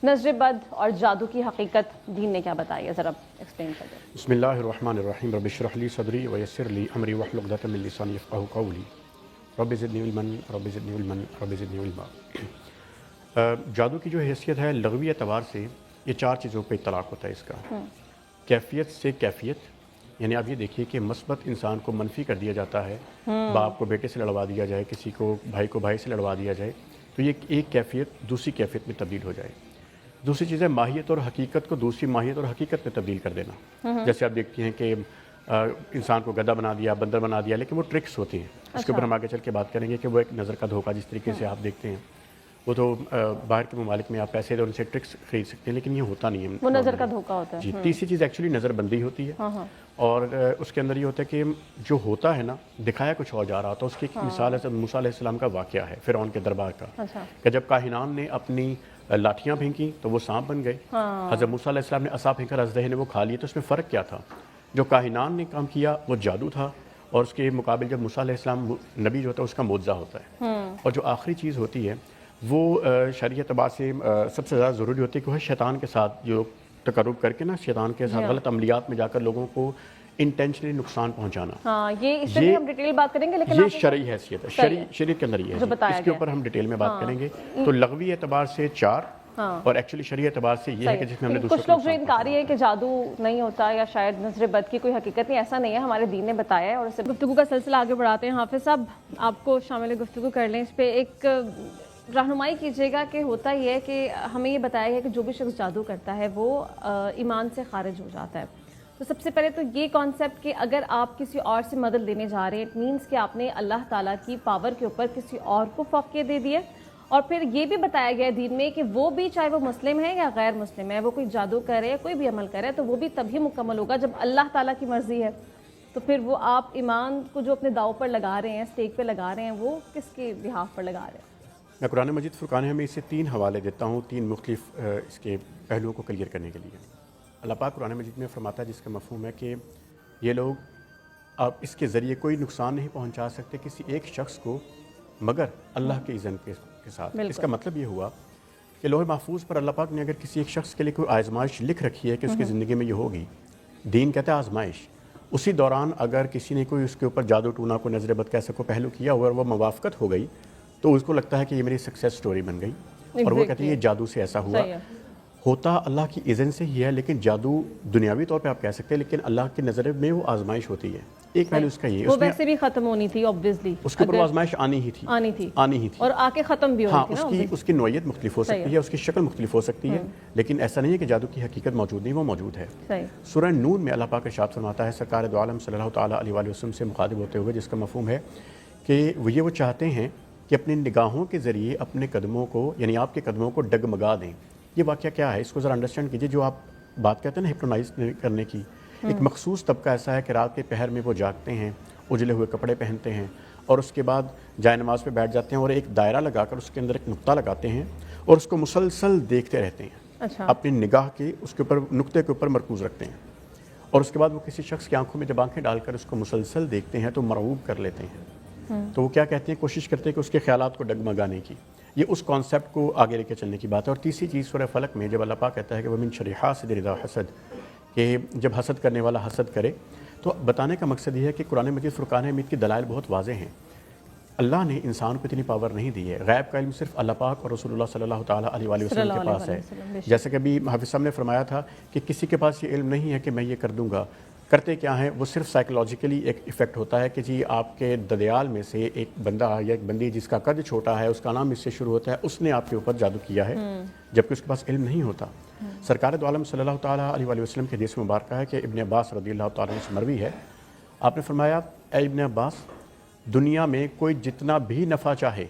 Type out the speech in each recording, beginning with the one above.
نظر بد اور جادو کی حقیقت دین نے کیا بتائی ہے، ذرا ایکسپلین کر دیں۔ بسم اللہ الرحمن الرحیم، رب اشرح لی صدری ویسر لی امری واحلل عقدۃ من لسانی یفقہوا قولی، رب زدنی علما رب زدنی علما رب زدنی علما۔ جادو کی جو حیثیت ہے لغوی اعتبار سے یہ چار چیزوں پہ اطلاق ہوتا ہے اس کا۔ کیفیت سے کیفیت، یعنی آپ یہ دیکھیے کہ مثبت انسان کو منفی کر دیا جاتا ہے، باپ کو بیٹے سے لڑوا دیا جائے، کسی کو بھائی سے لڑوا دیا جائے، تو یہ ایک کیفیت دوسری کیفیت میں تبدیل ہو جائے۔ دوسری چیز ہے ماہیت اور حقیقت کو دوسری ماہیت اور حقیقت میں تبدیل کر دینا۔ جیسے آپ دیکھتے ہیں کہ انسان کو گدھا بنا دیا، بندر بنا دیا، لیکن وہ ٹرکس ہوتی ہیں۔ اس کے اوپر ہم آگے چل کے بات کریں گے کہ وہ ایک نظر کا دھوکہ جس طریقے سے آپ دیکھتے ہیں، وہ تو باہر کے ممالک میں آپ پیسے دے ان سے ٹرکس خرید سکتے ہیں، لیکن یہ ہوتا نہیں ہے، وہ نظر کا دھوکہ ہوتا ہے۔ جی، تیسری چیز ایکچولی نظر بندی ہوتی ہے، اور اس کے اندر یہ ہوتا ہے کہ جو ہوتا ہے نا دکھایا کچھ اور جا رہا ہوتا ہے۔ اس کی ایک مثال حضرت موسیٰ علیہ السلام کا واقعہ ہے، فرعون کے دربار کا، کہ جب کاہنان نے اپنی لاٹھیاں پھینکی تو وہ سانپ بن گئے۔ حضرت موسیٰ علیہ السلام نے عصا پھینکا، اژدہے نے وہ کھا لیے۔ تو اس میں فرق کیا تھا؟ جو کاہنان نے کام کیا وہ جادو تھا، اور اس کے مقابل جب موسیٰ علیہ السلام نبی جو ہوتا ہے اس کا معجزہ ہوتا ہے۔ اور جو آخری چیز ہوتی ہے وہ شرعی اعتبار سے سب سے زیادہ ضروری ہوتی ہے کہ وہ ہے شیطان کے ساتھ جو تقرب کر کے نا، شیطان کے ساتھ غلط عملیات میں جا کر لوگوں کو انٹینشنلی نقصان پہنچانا۔ یہ اس پہ ہم ڈیٹیل بات کریں گے، لیکن یہ شرعی حیثیت ہے، شریعت کے اندر یہ ہے، اس کے اوپر ہم ڈیٹیل میں بات کریں گے۔ تو لغوی اعتبار سے چار، اور ایکچولی شرعی اعتبار سے یہ ہے کہ جس میں ہم نے کچھ لوگ جو انکاری ہے کہ جادو نہیں ہوتا یا شاید نظر بد کی کوئی حقیقت نہیں، ایسا نہیں ہے، ہمارے دین نے بتایا ہے۔ اور اس سے گفتگو کا سلسلہ آگے بڑھاتے ہیں۔ حافظ صاحب آپ کو شامل گفتگو کر لیں، اس پہ ایک رہنمائی کیجیے گا کہ ہوتا یہ ہے کہ ہمیں یہ بتایا گیا کہ جو بھی شخص جادو کرتا ہے وہ ایمان سے خارج ہو جاتا ہے۔ تو سب سے پہلے تو یہ کانسیپٹ کہ اگر آپ کسی اور سے مدد لینے جا رہے ہیں، اٹ مینس کہ آپ نے اللہ تعالیٰ کی پاور کے اوپر کسی اور کو فوقیت دے دی ہے۔ اور پھر یہ بھی بتایا گیا دین میں کہ وہ بھی چاہے وہ مسلم ہے یا غیر مسلم ہے، وہ کوئی جادو کرے یا کوئی بھی عمل کرے تو وہ بھی تبھی مکمل ہوگا جب اللہ تعالیٰ کی مرضی ہے۔ تو پھر وہ آپ ایمان کو جو اپنے داؤ پر لگا رہے ہیں، اسٹیک پہ لگا رہے ہیں، وہ کس کے بہاف پر لگا رہے ہیں؟ میں قرآن مجید فرقان میں اس سے 3 حوالے دیتا ہوں، 3 مختلف اس کے پہلوؤں کو کلیئر کرنے کے لیے۔ اللہ پاک قرآن مجید میں فرماتا ہے، جس کا مفہوم ہے کہ یہ لوگ آپ اس کے ذریعے کوئی نقصان نہیں پہنچا سکتے کسی ایک شخص کو مگر اللہ کے اذن کے ساتھ۔ اس کا مطلب یہ ہوا کہ لوح محفوظ پر اللہ پاک نے اگر کسی ایک شخص کے لیے کوئی آزمائش لکھ رکھی ہے کہ اس کی زندگی میں یہ ہوگی، دین کہتا ہے آزمائش، اسی دوران اگر کسی نے کوئی اس کے اوپر جادو ٹونا، کوئی نظر بد کیسے کو پہلو کیا ہوا اور وہ موافقت ہو گئی تو اس کو لگتا ہے کہ یہ میری سکسیس سٹوری بن گئی، اور وہ کہتے ہیں یہ جادو سے ایسا ہوا۔ ہوتا اللہ کی اذن سے ہی ہے، لیکن جادو دنیاوی طور پہ آپ کہہ سکتے ہیں، لیکن اللہ کی نظر میں وہ آزمائش ہوتی ہے۔ ایک پہلو اس کا یہ، وہ ویسے بھی ختم ہونی تھی obviously، اس کے اوپر وہ آزمائش آنی ہی تھی اور آ کے ختم بھی ہونی تھی۔ ہاں، اس کی نوعیت مختلف ہو سکتی ہے، اس کی شکل مختلف ہو سکتی ہے، لیکن ایسا نہیں ہے کہ جادو کی حقیقت موجود نہیں، وہ موجود ہے۔ سورہ نون میں اللہ پاک ارشاد فرماتا ہے سرکار دو عالم صلی اللہ تعالیٰ علیہ وآلہ وسلم سے مخاطب ہوتے ہوئے، جس کا مفہوم ہے کہ وہ چاہتے ہیں کہ اپنی نگاہوں کے ذریعے اپنے قدموں کو، یعنی آپ کے قدموں کو ڈگمگا دیں۔ یہ واقعہ کیا ہے، اس کو ذرا انڈرسٹینڈ کیجیے۔ جو آپ بات کہتے ہیں نا ہپنوٹائز کرنے کی، ایک مخصوص طبقہ ایسا ہے کہ رات کے پہر میں وہ جاگتے ہیں، اجلے ہوئے کپڑے پہنتے ہیں، اور اس کے بعد جائے نماز پہ بیٹھ جاتے ہیں اور ایک دائرہ لگا کر اس کے اندر ایک نقطہ لگاتے ہیں اور اس کو مسلسل دیکھتے رہتے ہیں۔ اپنی نگاہ کے اس کے اوپر نقطے کے اوپر مرکوز رکھتے ہیں، اور اس کے بعد وہ کسی شخص کی آنکھوں میں جب آنکھیں ڈال کر اس کو مسلسل دیکھتے ہیں تو مرعوب کر لیتے ہیں۔ تو وہ کیا کہتے ہیں، کوشش کرتے ہیں کہ اس کے خیالات کو ڈگمگانے کی۔ یہ اس کانسیپٹ کو آگے لے کے چلنے کی بات ہے۔ اور تیسری چیز سورہ فلق میں جب اللہ پاک کہتا ہے کہ وَمِن شَرِّ حاسد اذا حسد، کہ جب حسد کرنے والا حسد کرے، تو بتانے کا مقصد یہ ہے کہ قرآن مجید فرقان حمید کی دلائل بہت واضح ہیں۔ اللہ نے انسان کو اتنی پاور نہیں دی ہے، غیب کا علم صرف اللہ پاک اور رسول اللہ صلی اللہ تعالیٰ علیہ وآلہ وسلم کے پاس ہے۔ جیسے کہ ابھی حافظ صاحب نے فرمایا تھا کہ کسی کے پاس یہ علم نہیں ہے کہ میں یہ کر دوں گا۔ کرتے کیا ہیں وہ، صرف سائیکولوجیکلی ایک ایفیکٹ ہوتا ہے کہ جی آپ کے ددیال میں سے ایک بندہ یا ایک بندی جس کا قد چھوٹا ہے، اس کا نام اس سے شروع ہوتا ہے، اس نے آپ کے اوپر جادو کیا ہے، جبکہ اس کے پاس علم نہیں ہوتا۔ سرکار دو عالم صلی اللہ تعالیٰ علیہ وآلہ وسلم کے حدیث مبارکہ ہے کہ ابن عباس رضی اللہ تعالیٰ عنہ سے مروی ہے، آپ نے فرمایا اے ابن عباس، دنیا میں کوئی جتنا بھی نفع چاہے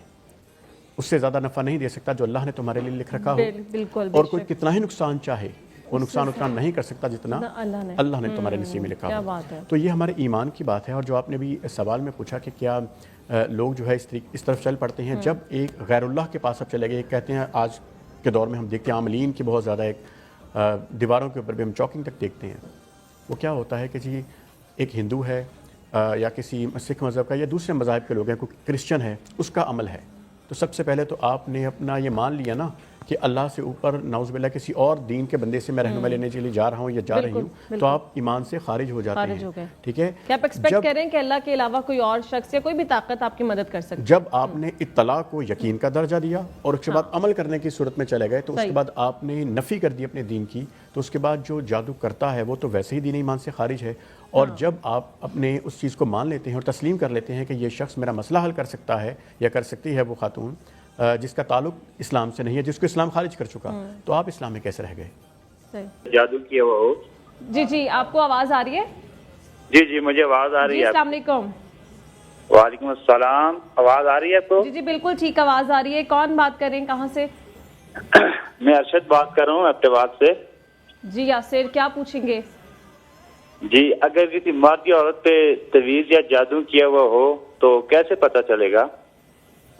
اس سے زیادہ نفع نہیں دے سکتا جو اللہ نے تمہارے لیے لکھ رکھا ہو، اور کوئی کتنا ہی نقصان چاہے وہ نقصان اتنا نہیں کر سکتا جتنا اللہ نے تمہارے نصیب میں لکھا ہو۔ تو یہ ہمارے ایمان کی بات ہے۔ اور جو آپ نے بھی سوال میں پوچھا کہ کیا لوگ جو ہے اس طرف چل پڑتے ہیں، جب ایک غیر اللہ کے پاس اب چلے گئے، کہتے ہیں آج کے دور میں ہم دیکھتے ہیں عاملین کی بہت زیادہ ایک دیواروں کے اوپر بھی ہم چوکنگ تک دیکھتے ہیں۔ وہ کیا ہوتا ہے کہ جی ایک ہندو ہے یا کسی سکھ مذہب کا یا دوسرے مذاہب کے لوگ ہیں، کوئی کرسچن ہے، اس کا عمل ہے، تو سب سے پہلے تو آپ نے اپنا یہ مان لیا نا کہ اللہ سے اوپر نعوذ باللہ کسی اور دین کے بندے سے میں رہنمائی لینے کے لیے جا رہا ہوں یا جا رہی ہوں تو آپ ایمان سے خارج ہو جاتے ہیں. ٹھیک ہے, کہ آپ ایکسپیکٹ کریں کہ اللہ کے علاوہ کوئی اور شخص یا کوئی بھی طاقت آپ کی مدد کر سکتی ہے. جب آپ نے اطلاع کو یقین کا درجہ دیا اور اس کے بعد عمل کرنے کی صورت میں چلے گئے تو اس کے بعد آپ نے نفی کر دی اپنے دین کی, تو اس کے بعد جو جادو کرتا ہے وہ تو ویسے ہی دین ایمان سے خارج ہے. اور جب آپ اپنے اس چیز کو مان لیتے ہیں اور تسلیم کر لیتے ہیں کہ یہ شخص میرا مسئلہ حل کر سکتا ہے یا کر سکتی ہے وہ خاتون جس کا تعلق اسلام سے نہیں ہے, جس کو اسلام خارج کر چکا, تو آپ اسلام میں کیسے رہ گئے؟ جادو کیا ہوا ہو. جی آپ کو آواز آ رہی ہے؟ جی مجھے آواز آ رہی ہے. السلام علیکم. وعلیکم السلام. آواز آ رہی ہے آپ کو؟ جی بالکل ٹھیک آواز آ رہی ہے. کون بات کر رہے ہیں, کہاں سے؟ میں ارشد بات کر رہا ہوں اپٹیواد سے. جی یاسر, کیا پوچھیں گے؟ جی اگر کسی مرد یا عورت پہ تعویذ یا جادو کیا ہوا ہو تو کیسے پتہ چلے گا؟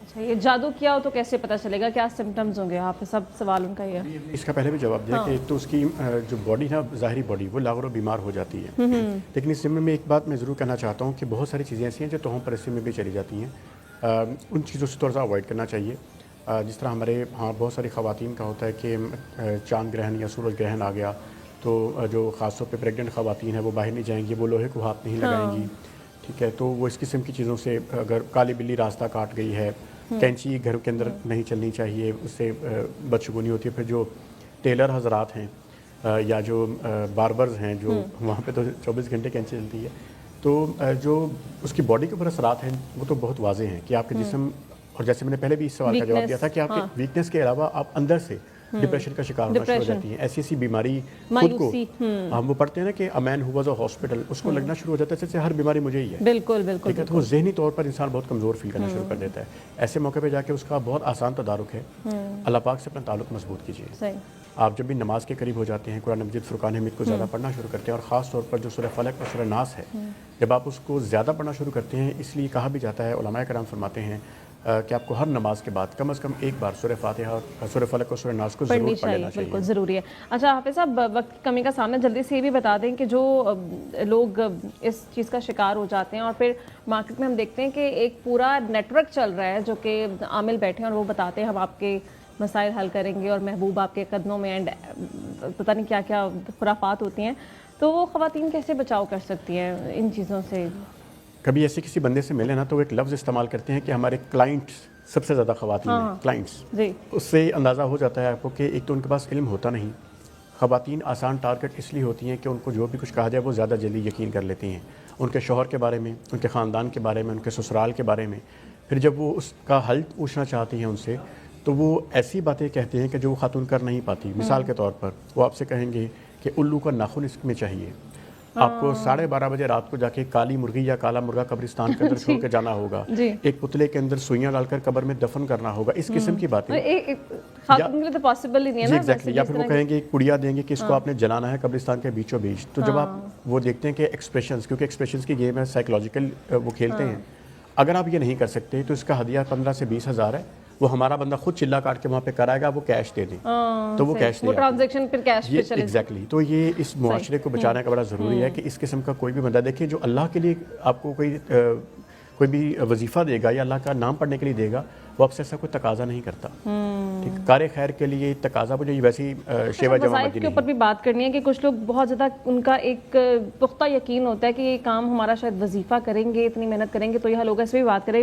اچھا, یہ جادو کیا ہو تو کیسے پتہ چلے گا, کیا سمٹمز ہوں گے؟ آپ سب سوال ان کا یہ ہے. اس کا پہلے بھی جواب دیا کہ ایک تو اس کی جو باڈی ہے, ظاہری باڈی, وہ لاغر و بیمار ہو جاتی ہے. لیکن اس ضمن میں ایک بات میں ضرور کہنا چاہتا ہوں کہ بہت ساری چیزیں ایسی ہیں جو توہم پرستی میں بھی چلی جاتی ہیں. ان چیزوں سے تھوڑا سا اوائڈ کرنا چاہیے. جس طرح ہمارے ہاں بہت ساری خواتین کا ہوتا ہے کہ چاند گرہن یا سورج گرہن آ گیا تو جو خاص طور پہ پریگننٹ خواتین ہیں وہ باہر نہیں جائیں گی, وہ لوہے کو ہاتھ نہیں لگائیں گی. ٹھیک ہے, تو وہ اس قسم کی چیزوں سے, اگر کالی بلی راستہ کاٹ گئی ہے, کینچی گھر کے اندر نہیں چلنی چاہیے, اس سے بدشگونی ہوتی ہے. پھر جو ٹیلر حضرات ہیں یا جو باربرز ہیں جو وہاں پہ تو 24 گھنٹے کینچی چلتی ہے, تو جو اس کی باڈی کے اوپر اثرات ہیں وہ تو بہت واضح ہیں کہ آپ کے جسم, اور جیسے میں نے پہلے بھی اس سوال کا جواب دیا تھا کہ آپ کے ویکنس کے علاوہ آپ اندر سے ڈپریشن کا شکار ہونا شروع ہو جاتی ہیں. ایسی بیماری خود کو, ہم وہ پڑھتے ہیں نا کہ a man who was a hospital, اس کو لگنا شروع ہو جاتا ہے جیسے ہر بیماری مجھے ہی ہے. بالکل ٹھیک ہے, تو وہ ذہنی طور پر انسان بہت کمزور فیل کرنا شروع کر دیتا ہے. ایسے موقع پہ جا کے اس کا بہت آسان تدارک ہے, اللہ پاک سے اپنا تعلق مضبوط کیجیے. آپ جب بھی نماز کے قریب ہو جاتے ہیں, قرآن مجید فرقان حمید کو زیادہ پڑھنا شروع کرتے ہیں, اور خاص طور پر جو سورہ فلق اور سورہ ناس ہے, جب آپ اس کو زیادہ پڑھنا شروع کرتے ہیں, اس لیے کہا بھی جاتا ہے, علماء کرام فرماتے ہیں کہ آپ کو ہر نماز کے بعد کم از کم ایک بار سورہ فاتحہ اور سورہ فلق اور سورہ ناس کو ضرور پڑھ لینا چاہیے. بالکل ضروری ہے. اچھا حافظ صاحب, وقت کی کمی کا سامنا, جلدی سے یہ بھی بتا دیں کہ جو لوگ اس چیز کا شکار ہو جاتے ہیں اور پھر مارکیٹ میں ہم دیکھتے ہیں کہ ایک پورا نیٹ ورک چل رہا ہے جو کہ عامل بیٹھے ہیں اور وہ بتاتے ہیں ہم آپ کے مسائل حل کریں گے اور محبوب آپ کے قدموں میں, اینڈ پتہ نہیں کیا کیا خرافات ہوتی ہیں, تو وہ خواتین کیسے بچاؤ کر سکتی ہیں ان چیزوں سے؟ کبھی ایسے کسی بندے سے ملے نا تو وہ ایک لفظ استعمال کرتے ہیں کہ ہمارے کلائنٹس سب سے زیادہ خواتین ہیں, کلائنٹس. اس سے اندازہ ہو جاتا ہے آپ کو کہ ایک تو ان کے پاس علم ہوتا نہیں. خواتین آسان ٹارگٹ اس لیے ہوتی ہیں کہ ان کو جو بھی کچھ کہا جائے وہ زیادہ جلدی یقین کر لیتی ہیں, ان کے شوہر کے بارے میں, ان کے خاندان کے بارے میں, ان کے سسرال کے بارے میں. پھر جب وہ اس کا حل پوچھنا چاہتی ہیں ان سے تو وہ ایسی باتیں کہتے ہیں کہ جو وہ خاتون کر نہیں پاتی. مثال کے طور پر وہ آپ سے کہیں گے کہ الو کا ناخن اس میں چاہیے, آپ کو 12:30 بجے رات کو جا کے کالی مرغی یا کالا مرغا قبرستان کے اندر چھوڑ کے جانا ہوگا, ایک پتلے کے اندر سوئیاں ڈال کر قبر میں دفن کرنا ہوگا. اس قسم کی باتیں پاسبل ہی نہیں ہے نا. ایگزیکٹلی. یا پھر وہ کہیں گے کڑیا دیں گے کہ اس کو آپ نے جلانا ہے قبرستان کے بیچوں بیچ. تو جب آپ وہ دیکھتے ہیں کہ ایکسپریشنز, کیونکہ ایکسپریشنز کی گیم ہے, سائیکولوجیکل وہ کھیلتے ہیں, اگر آپ یہ نہیں کر سکتے تو اس کا ہدیہ 15 سے 20 ہزار ہے, وہ ہمارا بندہ خود چلا کاٹ کے وہاں پہ کرائے گا, وہ کیش دے دیں تو وہ کیش دے ٹرانزیکشن پھر کیش پہ چلے. ایگزیکٹلی. تو یہ اس معاشرے کو بچانے کا بڑا ضروری ہے کہ اس قسم کا کوئی بھی بندہ دیکھیں جو اللہ کے لیے آپ کو کوئی بھی وظیفہ دے گا یا اللہ کا نام پڑھنے کے لیے دے گا, وہ آپ سے ایسا کوئی تقاضا نہیں کرتا. ٹھیک, کار خیر کے لیے تقاضا مجھے ویسی شیوا جمع کے اوپر بھی بات کرنی ہے کہ کچھ لوگ بہت زیادہ ان کا ایک پختہ یقین ہوتا ہے کہ یہ کام ہمارا شاید وظیفہ کریں گے, اتنی محنت کریں گے تو یہ حل ہوگا. اس پہ بھی بات کریں.